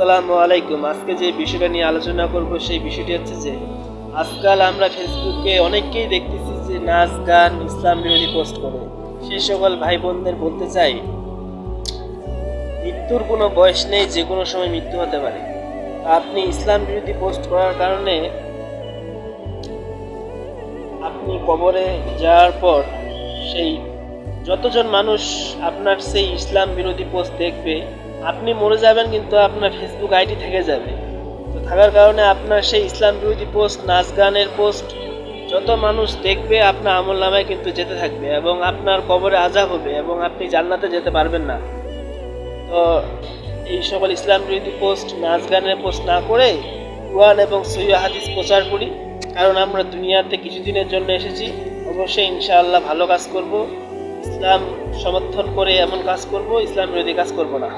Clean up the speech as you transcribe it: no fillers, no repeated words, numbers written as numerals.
আসসালামু আলাইকুম। আজকে যে বিষয়টা নিয়ে আলোচনা করব সেই বিষয়টি হচ্ছে যে আজকাল আমরা ফেসবুকে অনেককেই দেখতেছি যে নাচ গান ইসলাম বিরোধী পোস্ট করে। সেই সকল ভাই বোনদের বলতে চাই, মৃত্যুর কোনো বয়স নেই, যে কোনো সময় মৃত্যু হতে পারে। আপনি ইসলাম বিরোধী পোস্ট করার কারণে আপনি কবরে যাওয়ার পর সেই যতজন মানুষ আপনার সেই ইসলাম বিরোধী পোস্ট দেখবে, আপনি মরে যাবেন কিন্তু আপনার ফেসবুক আইডি থেকে যাবে। তো থাকার কারণে আপনার সেই ইসলাম বিরোধী পোস্ট, নাচ গানের পোস্ট যত মানুষ দেখবে আপনার আমল নামায় কিন্তু যেতে থাকবে এবং আপনার কবরে আযাব হবে এবং আপনি জান্নাতে যেতে পারবেন না। তো এই সকল ইসলাম বিরোধী পোস্ট, নাচ গানের পোস্ট না করে কুরআন এবং সহিহ হাদিস প্রচার করি। কারণ আমরা দুনিয়াতে কিছুদিনের জন্য এসেছি, অবশ্যই ইনশাআল্লাহ ভালো কাজ করব, ইসলাম সমর্থন করে এমন কাজ করব, ইসলাম বিরোধী কাজ করব না।